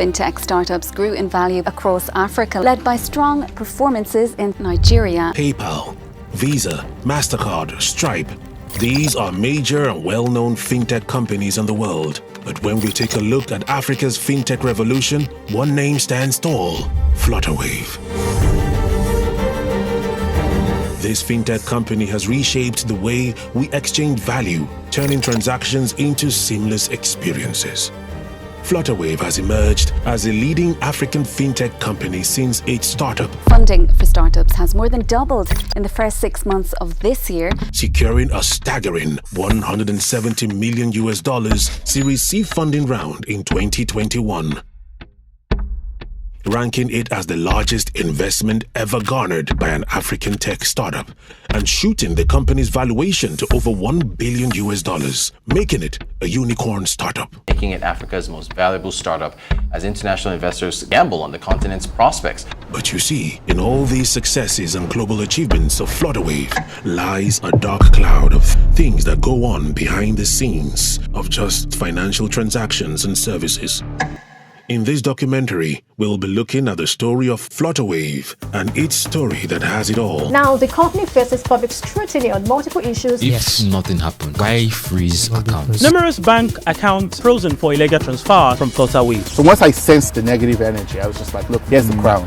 fintech startups grew in value across Africa, led by strong performances in Nigeria. PayPal, Visa, MasterCard, Stripe. These are major and well-known fintech companies in the world. But when we take a look at Africa's fintech revolution, one name stands tall: Flutterwave. This fintech company has reshaped the way we exchange value, turning transactions into seamless experiences. Flutterwave has emerged as a leading African fintech company since its startup. Funding for startups has more than doubled in the first 6 months of this year, securing a staggering $170 million Series C funding round in 2021. Ranking it as the largest investment ever garnered by an African tech startup, and shooting the company's valuation to over $1 billion, making it a unicorn startup. Making it Africa's most valuable startup as international investors gamble on the continent's prospects. But you see, in all these successes and global achievements of Flutterwave lies a dark cloud of things that go on behind the scenes of just financial transactions and services. In this documentary, we'll be looking at the story of Flutterwave and its story that has it all. Now, the company faces public scrutiny on multiple issues. If nothing happened, why freeze accounts? Numerous bank accounts frozen for illegal transfer from Flutterwave. So once I sensed the negative energy, I was just like, look, here's the crown.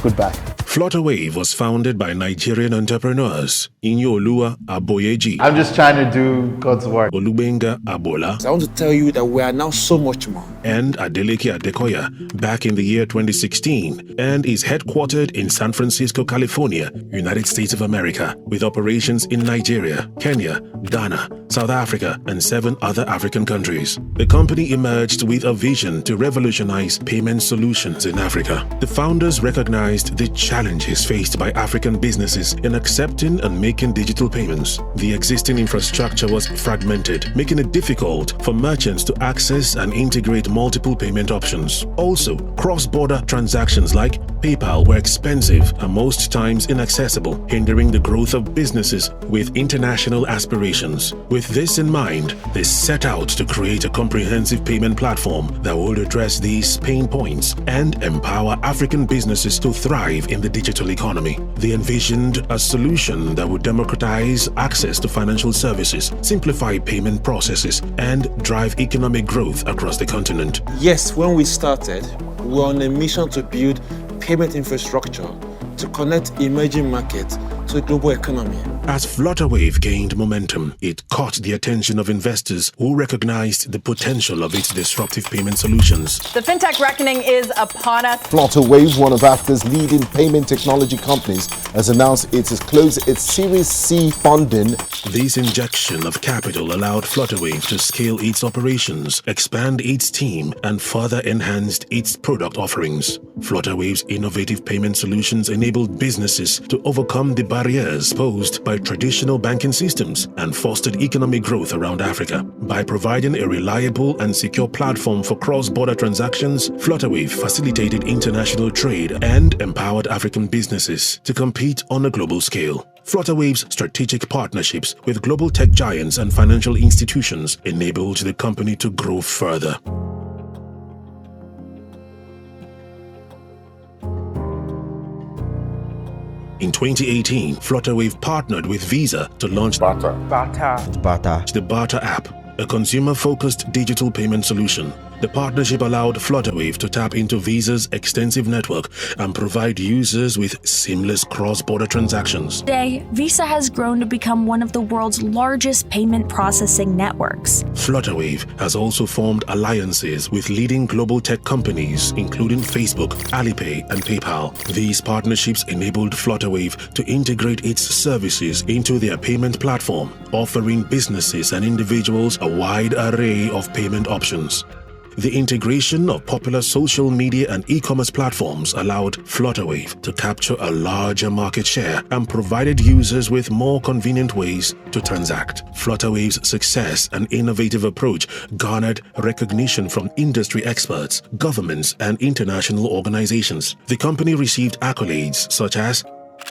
Goodbye. Flutterwave was founded by Nigerian entrepreneurs Inyolua Aboyeji. I'm just trying to do God's work. Olubenga Abola. I want to tell you that we are now so much more. And Adeleke Adekoya, back in the year 2016, and is headquartered in San Francisco, California, United States of America, with operations in Nigeria, Kenya, Ghana, South Africa, and 7 other African countries. The company emerged with a vision to revolutionize payment solutions in Africa. The founders recognized the challenges faced by African businesses in accepting and making digital payments. The existing infrastructure was fragmented, making it difficult for merchants to access and integrate multiple payment options. Also, cross-border transactions like PayPal were expensive and most times inaccessible, hindering the growth of businesses with international aspirations. With this in mind, they set out to create a comprehensive payment platform that would address these pain points and empower African businesses to thrive in the digital economy. They envisioned a solution that would democratize access to financial services, simplify payment processes, and drive economic growth across the continent. Yes, when we started, we were on a mission to build payment infrastructure to connect emerging markets to the global economy. As Flutterwave gained momentum, it caught the attention of investors who recognized the potential of its disruptive payment solutions. The fintech reckoning is upon us. Flutterwave, one of Africa's leading payment technology companies, has announced it has closed its Series C funding. This injection of capital allowed Flutterwave to scale its operations, expand its team, and further enhanced its product offerings. Flutterwave's innovative payment solutions enabled businesses to overcome the barriers posed by traditional banking systems and fostered economic growth around Africa. By providing a reliable and secure platform for cross-border transactions, Flutterwave facilitated international trade and empowered African businesses to compete on a global scale. Flutterwave's strategic partnerships with global tech giants and financial institutions enabled the company to grow further. In 2018, Flutterwave partnered with Visa to launch Barter. the Barter app, a consumer-focused digital payment solution. The partnership allowed Flutterwave to tap into Visa's extensive network and provide users with seamless cross-border transactions. Today, Visa has grown to become one of the world's largest payment processing networks. Flutterwave has also formed alliances with leading global tech companies, including Facebook, Alipay, and PayPal. These partnerships enabled Flutterwave to integrate its services into their payment platform, offering businesses and individuals a wide array of payment options. The integration of popular social media and e-commerce platforms allowed Flutterwave to capture a larger market share and provided users with more convenient ways to transact. Flutterwave's success and innovative approach garnered recognition from industry experts, governments, and international organizations. The company received accolades such as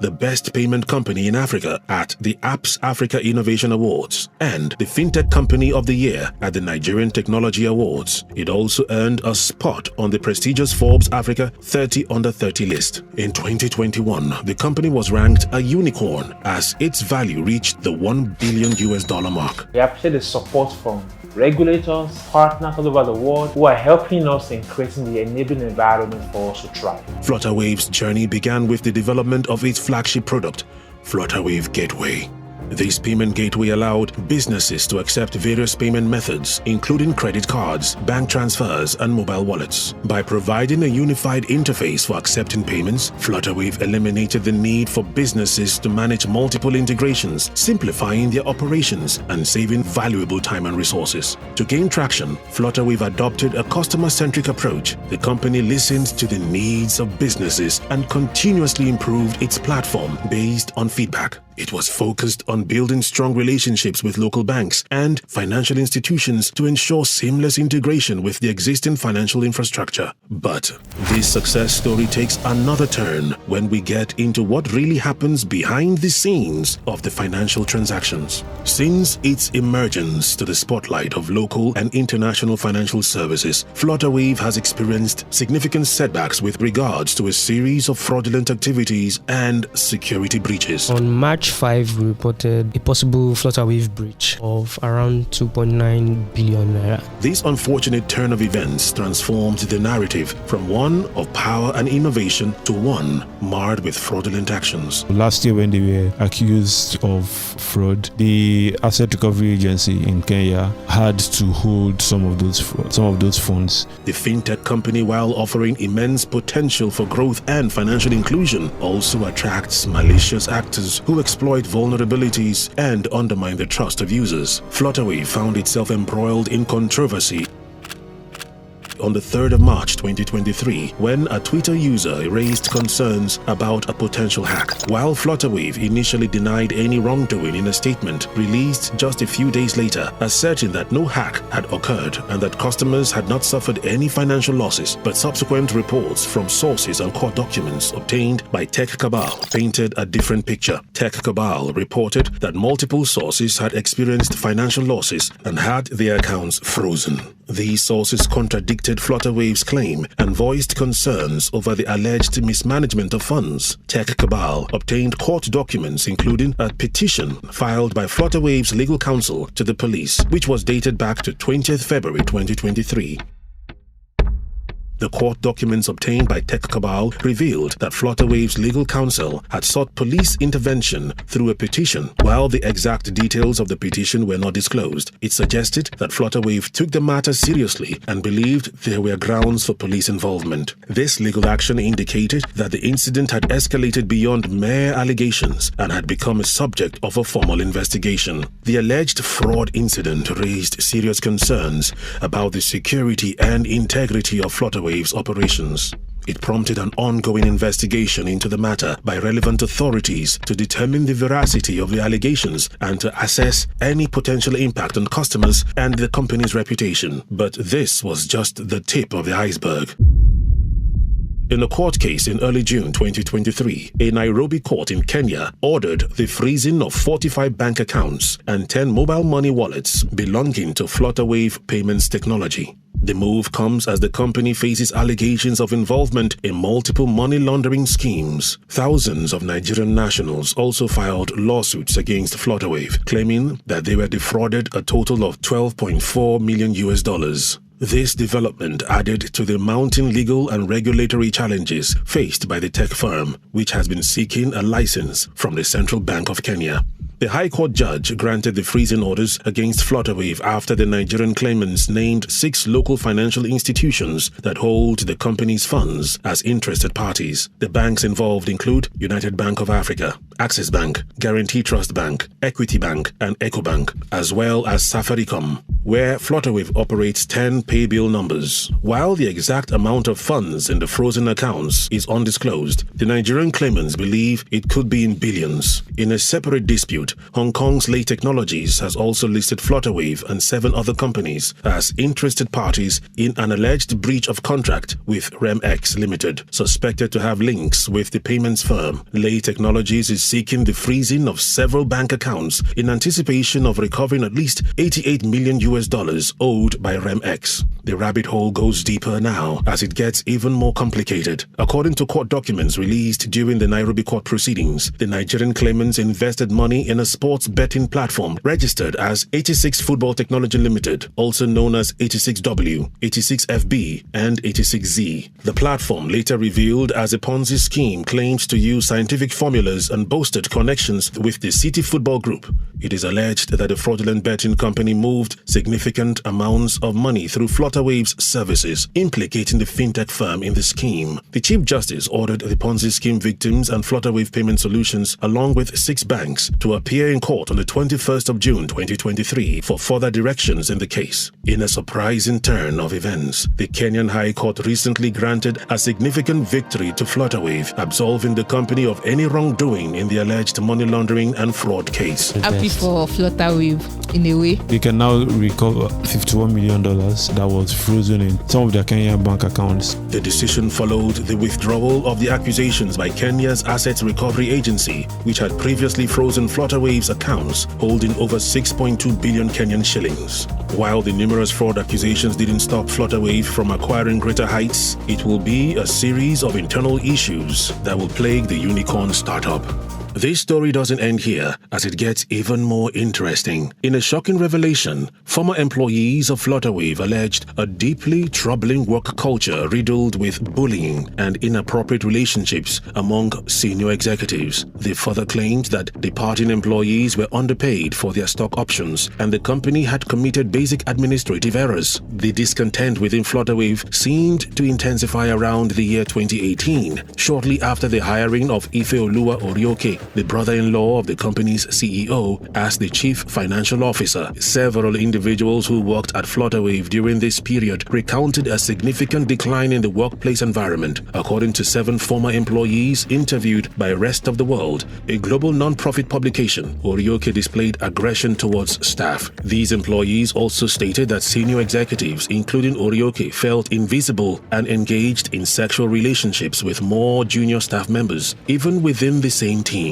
the Best Payment Company in Africa at the Apps Africa Innovation Awards, and the FinTech Company of the Year at the Nigerian Technology Awards. It also earned a spot on the prestigious Forbes Africa 30 Under 30 list. In 2021, the company was ranked a unicorn as its value reached the $1 billion mark. We appreciate the support from regulators, partners all over the world who are helping us in creating the enabling environment for us to thrive. Flutterwave's journey began with the development of its flagship product, Flutterwave Gateway. This payment gateway allowed businesses to accept various payment methods, including credit cards, bank transfers, and mobile wallets. By providing a unified interface for accepting payments, Flutterwave eliminated the need for businesses to manage multiple integrations, simplifying their operations and saving valuable time and resources. To gain traction, Flutterwave adopted a customer-centric approach. The company listened to the needs of businesses and continuously improved its platform based on feedback. It was focused on building strong relationships with local banks and financial institutions to ensure seamless integration with the existing financial infrastructure. But this success story takes another turn when we get into what really happens behind the scenes of the financial transactions. Since its emergence to the spotlight of local and international financial services, Flutterwave has experienced significant setbacks with regards to a series of fraudulent activities and security breaches. On March 5, we reported a possible Flutterwave breach of around 2.9 billion naira. This unfortunate turn of events transformed the narrative from one of power and innovation to one marred with fraudulent actions. Last year, when they were accused of fraud, the Asset Recovery Agency in Kenya had to hold some of those funds. The fintech company, while offering immense potential for growth and financial inclusion, also attracts malicious actors who exploit vulnerabilities and undermine the trust of users. Flutterwave found itself embroiled in controversy on the 3rd of March 2023 when a Twitter user raised concerns about a potential hack. While Flutterwave initially denied any wrongdoing in a statement released just a few days later, asserting that no hack had occurred and that customers had not suffered any financial losses, but subsequent reports from sources and court documents obtained by Tech Cabal painted a different picture. Tech Cabal reported that multiple sources had experienced financial losses and had their accounts frozen. These sources contradicted Flutterwave's claim and voiced concerns over the alleged mismanagement of funds. Tech Cabal obtained court documents including a petition filed by Flutterwave's legal counsel to the police, which was dated back to 20th February 2023. The court documents obtained by Tech Cabal revealed that Flutterwave's legal counsel had sought police intervention through a petition. While the exact details of the petition were not disclosed, it suggested that Flutterwave took the matter seriously and believed there were grounds for police involvement. This legal action indicated that the incident had escalated beyond mere allegations and had become a subject of a formal investigation. The alleged fraud incident raised serious concerns about the security and integrity of Flutterwave's operations. It prompted an ongoing investigation into the matter by relevant authorities to determine the veracity of the allegations and to assess any potential impact on customers and the company's reputation. But this was just the tip of the iceberg. In a court case in early June 2023, a Nairobi court in Kenya ordered the freezing of 45 bank accounts and 10 mobile money wallets belonging to Flutterwave Payments Technology. The move comes as the company faces allegations of involvement in multiple money laundering schemes. Thousands of Nigerian nationals also filed lawsuits against Flutterwave, claiming that they were defrauded a total of $12.4 million. This development added to the mounting legal and regulatory challenges faced by the tech firm, which has been seeking a license from the Central Bank of Kenya. The High Court judge granted the freezing orders against Flutterwave after the Nigerian claimants named 6 local financial institutions that hold the company's funds as interested parties. The banks involved include United Bank of Africa, Access Bank, Guarantee Trust Bank, Equity Bank, and EcoBank, as well as Safaricom, where Flutterwave operates 10 pay bill numbers. While the exact amount of funds in the frozen accounts is undisclosed, the Nigerian claimants believe it could be in billions. In a separate dispute, Hong Kong's Lay Technologies has also listed Flutterwave and 7 other companies as interested parties in an alleged breach of contract with RemX Limited, suspected to have links with the payments firm. Lay Technologies is seeking the freezing of several bank accounts in anticipation of recovering at least $88 million owed by RemX. The rabbit hole goes deeper now as it gets even more complicated. According to court documents released during the Nairobi court proceedings, the Nigerian claimants invested money in a sports betting platform registered as 86 Football Technology Limited, also known as 86W, 86FB, and 86Z. The platform, later revealed as a Ponzi scheme, claimed to use scientific formulas and boasted connections with the City Football Group. It is alleged that the fraudulent betting company moved significant amounts of money through Flutterwave's services, implicating the fintech firm in the scheme. The Chief Justice ordered the Ponzi scheme victims and Flutterwave Payment Solutions, along with 6 banks, to appear in court on the 21st of June 2023 for further directions in the case. In a surprising turn of events, the Kenyan High Court recently granted a significant victory to Flutterwave, absolving the company of any wrongdoing in the alleged money laundering and fraud case. Happy for Flutterwave in a way. They can now recover $51 million that was frozen in some of their Kenyan bank accounts. The decision followed the withdrawal of the accusations by Kenya's Assets Recovery Agency, which had previously frozen Flutterwave's accounts, holding over 6.2 billion Kenyan shillings. While the numerous fraud accusations didn't stop Flutterwave from acquiring greater heights, it will be a series of internal issues that will plague the unicorn startup. This story doesn't end here, as it gets even more interesting. In a shocking revelation, former employees of Flutterwave alleged a deeply troubling work culture riddled with bullying and inappropriate relationships among senior executives. They further claimed that departing employees were underpaid for their stock options, and the company had committed basic administrative errors. The discontent within Flutterwave seemed to intensify around the year 2018, shortly after the hiring of Ifeoluwa Orioke, the brother-in-law of the company's CEO, as the chief financial officer. Several individuals who worked at Flutterwave during this period recounted a significant decline in the workplace environment. According to 7 former employees interviewed by Rest of the World, a global non-profit publication, Orioke displayed aggression towards staff. These employees also stated that senior executives, including Orioke, felt invisible and engaged in sexual relationships with more junior staff members, even within the same team.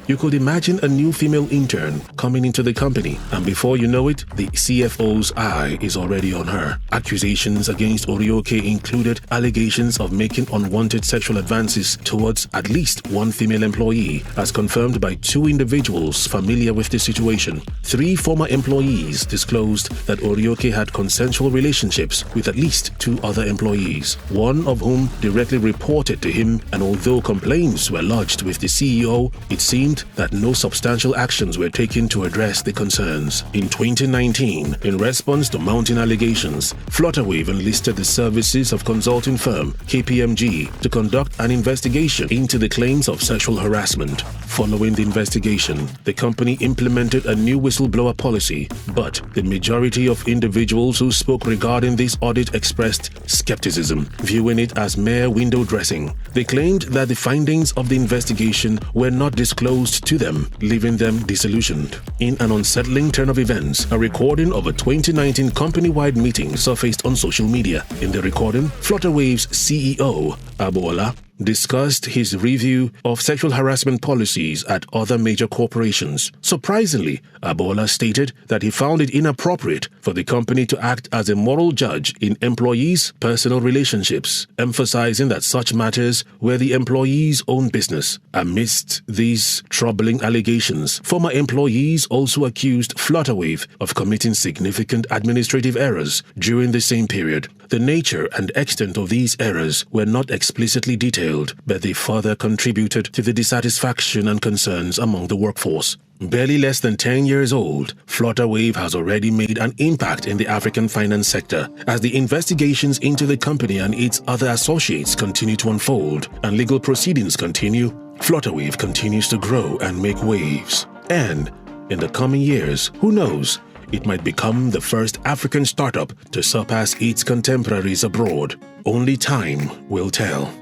You could imagine a new female intern coming into the company, and before you know it, the CFO's eye is already on her. Accusations against Orioke included allegations of making unwanted sexual advances towards at least 1 female employee, as confirmed by 2 individuals familiar with the situation. 3 former employees disclosed that Orioke had consensual relationships with at least 2 other employees, one of whom directly reported to him, and although complaints were lodged with the CEO, it seemed that no substantial actions were taken to address the concerns. In 2019, in response to mounting allegations, Flutterwave enlisted the services of consulting firm KPMG to conduct an investigation into the claims of sexual harassment. Following the investigation, the company implemented a new whistleblower policy, but the majority of individuals who spoke regarding this audit expressed skepticism, viewing it as mere window dressing. They claimed that the findings of the investigation were not disclosed to them, leaving them disillusioned. In an unsettling turn of events, a recording of a 2019 company-wide meeting surfaced on social media. In the recording, Flutterwave's CEO, Agboola, discussed his review of sexual harassment policies at other major corporations. Surprisingly, Agboola stated that he found it inappropriate for the company to act as a moral judge in employees' personal relationships, emphasizing that such matters were the employees' own business. Amidst these troubling allegations, former employees also accused Flutterwave of committing significant administrative errors during the same period. The nature and extent of these errors were not explicitly detailed, but they further contributed to the dissatisfaction and concerns among the workforce. Barely less than 10 years old, Flutterwave has already made an impact in the African finance sector. As the investigations into the company and its other associates continue to unfold and legal proceedings continue, Flutterwave continues to grow and make waves. And in the coming years, who knows, it might become the first African startup to surpass its contemporaries abroad. Only time will tell.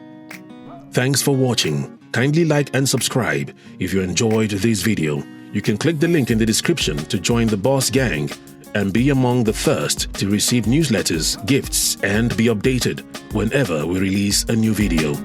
Thanks for watching. Kindly like and subscribe if you enjoyed this video. You can click the link in the description to join the Boss Gang and be among the first to receive newsletters, gifts, and be updated whenever we release a new video.